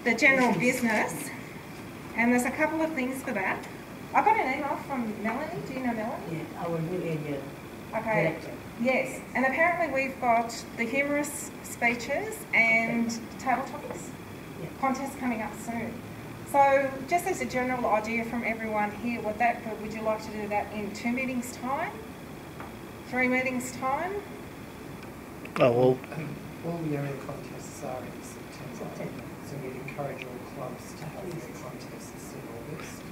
the general business, and there's a couple of things for that. I got an email from Melanie. Do you know Melanie? Yeah, our new area. Okay. Director. Yes, and apparently we've got the humorous speeches and table topics contest coming up soon. So just as a general idea from everyone here, would you like to do that in 2 meetings time? 3 meetings time? Oh, well. All the area contests are in September. So we'd encourage all clubs to have their contests in August.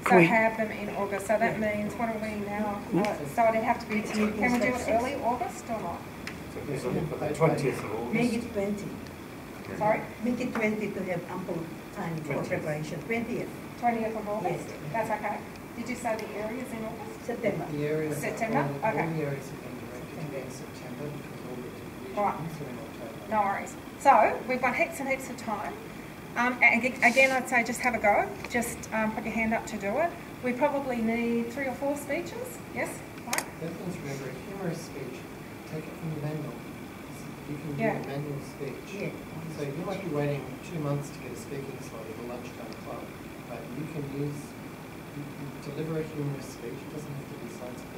So have them in August. So that means, what are we now? So it'd have to be, can we do it early August or not? So the 20th of August. Make it 20. Sorry? Make it 20 to have ample time for preparation. 20th. 20th of August? Yes. That's okay. Did you say the areas in August? September. The areas, September? all Okay. the areas have been directed to be in September because all the divisions Right. are in October. No worries. So we've got heaps and heaps of time. Again, I'd say just have a go. Just put your hand up to do it. We probably need 3 or 4 speeches. Yes? Right? The other thing's remember, a humorous speech, take it from the manual. You can do Yeah. a manual speech. Yeah. So you might be waiting 2 months to get a speaking slot at a lunchtime club, but you can deliver a humorous speech. It doesn't have to be scientific.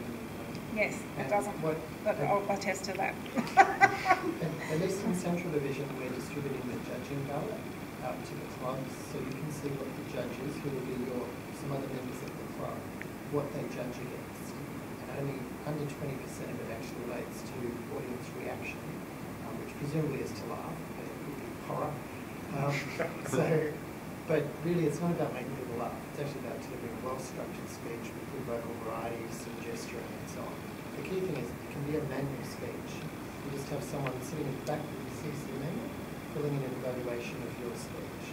Yes, it doesn't. But I'll attest to that. At least in Central Division, we're distributing the judging ballot out to the clubs, so you can see what the judges, who will be some other members of the club, what they judge against. And only under 20% of it actually relates to audience reaction, which presumably is to laugh, but it could be horror. But really it's not about making people laugh, it's actually about delivering a well-structured speech with good vocal variety, some gesturing and so on. The key thing is it can be a manual speech. You just have someone sitting in the back with the CC manual, filling in an evaluation of your speech.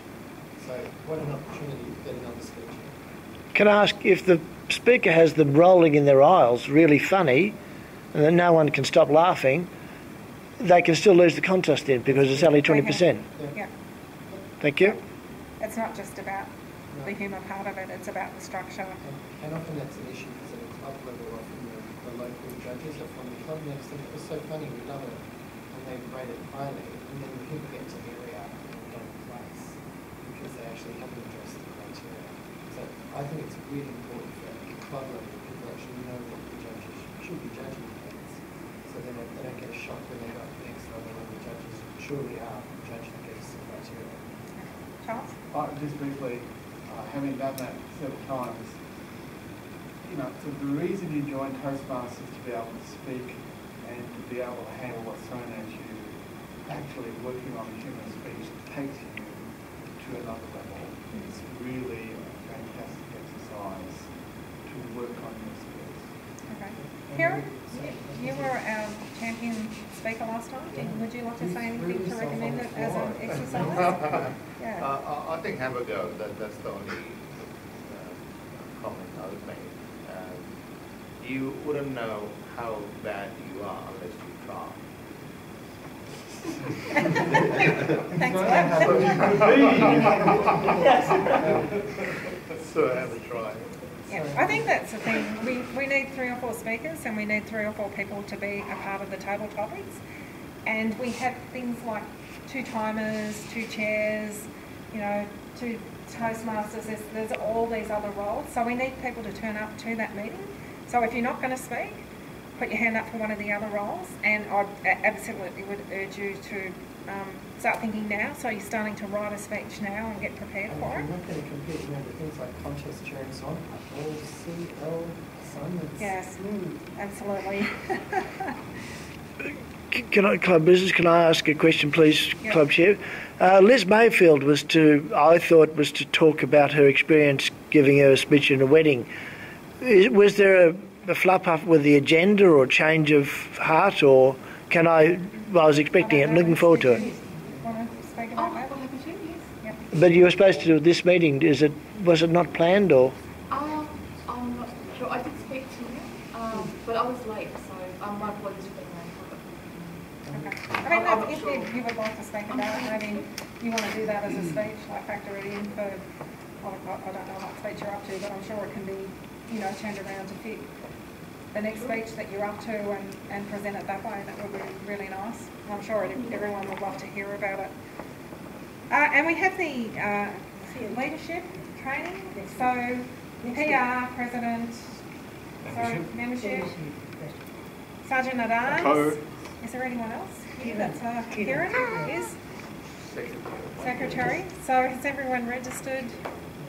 So what an opportunity to get another speech in. Can I ask, if the speaker has them rolling in their aisles, really funny, and then no one can stop laughing, they can still lose the contest then because it's only 20%. Yeah. Thank you. It's not just about the humour part of it, it's about the structure. And often that's an issue because at a club level, often the local judges are from the club and they think it was so funny, we love it, and they rate it highly, and then people get to the area and don't place because they actually haven't addressed the criteria. So I think it's really important for club level people actually know what the judges should be judging against, so they don't get a shock when they go up next level and the judges surely are judging against the criteria. Charles? Just briefly, having done that several times, you know, so the reason you join Toastmasters is to be able to speak and to be able to handle what's thrown at you. Actually working on a human speech takes you to another level. It's really a fantastic exercise to work on your skills. Okay. Karen, you were our champion speaker last time. Would you like to say anything to recommend it as an exercise? Yeah. I think have a go. That's the only comment I would make. You wouldn't know how bad you are unless you try. Thanks for that. So have a try. Yeah, I think that's the thing. We need 3 or 4 speakers and we need 3 or 4 people to be a part of the table topics. And we have things like 2 timers, 2 chairs, you know, 2 Toastmasters. There's all these other roles. So we need people to turn up to that meeting. So if you're not going to speak, put your hand up for one of the other roles. And I absolutely would urge you to start thinking now. So you're starting to write a speech now and get prepared And for if it. you're not going to compete, remember things like contest chair and so on, all CL assignments. Yes, absolutely. Club Business, can I ask a question, please, Yep. Club Chair? Liz Mayfield was to talk about her experience giving her a speech in a wedding. Was there a fluff up with the agenda or change of heart, or can I was expecting it, looking forward to it. Want to speak about that? Well, happy to, yes. Yep. But you were supposed to do this meeting, was it not planned, or? I'm not sure. I did speak to you, but I was late, so my apologies for being late. Okay. I mean, if you would like to speak about it, maybe you want to do that as a speech, like factor it in for, I don't know what speech you're up to, but I'm sure it can be, you know, turned around to fit the next speech that you're up to and present it that way. That would be really nice. I'm sure everyone would love to hear about it. And we have the leadership training, so PR, president, sorry, membership, sergeant at arms. Code. Is there anyone else? Yeah, that's Kieran is secretary. So has everyone registered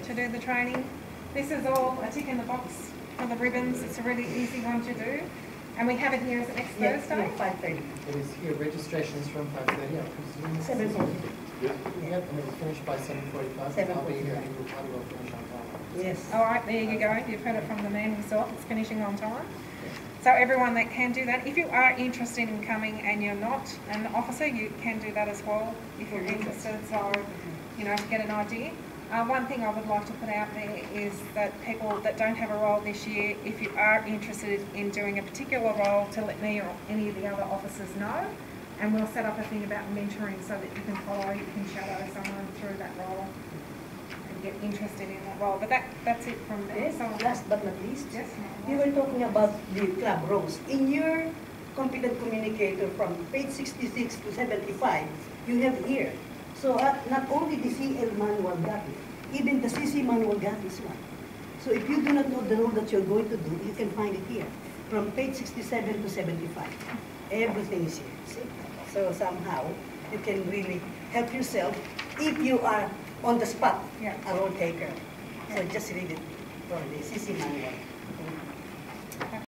to do the training? This is all a tick in the box for the ribbons. It's a really easy one to do. And we have it here as next Thursday. 5:30. It is here, registration's from 5:30, I presume. 7:40. Yep, and it will finish by 7:45, and I'll be here, and we'll finish on time. Yes. All right, there you go. You've heard it from the man himself. It's finishing on time. So everyone that can do that, if you are interested in coming and you're not an officer, you can do that as well if you're interested. So, you know, to get an idea. One thing I would like to put out there is that people that don't have a role this year, if you are interested in doing a particular role, to let me or any of the other officers know, and we'll set up a thing about mentoring so that you can follow, you can shadow someone through that role and get interested in that role. But that's it from there. Yes, So, last but not least, yes, you were talking about the club roles. In your competent communicator from page 66 to 75, you have here. So not only the CL manual got it, even the CC manual got this one. So if you do not know the role that you're going to do, you can find it here, from page 67 to 75. Everything is here, see? So somehow, you can really help yourself if you are on the spot, Yeah. a role taker. So just read it from the CC manual.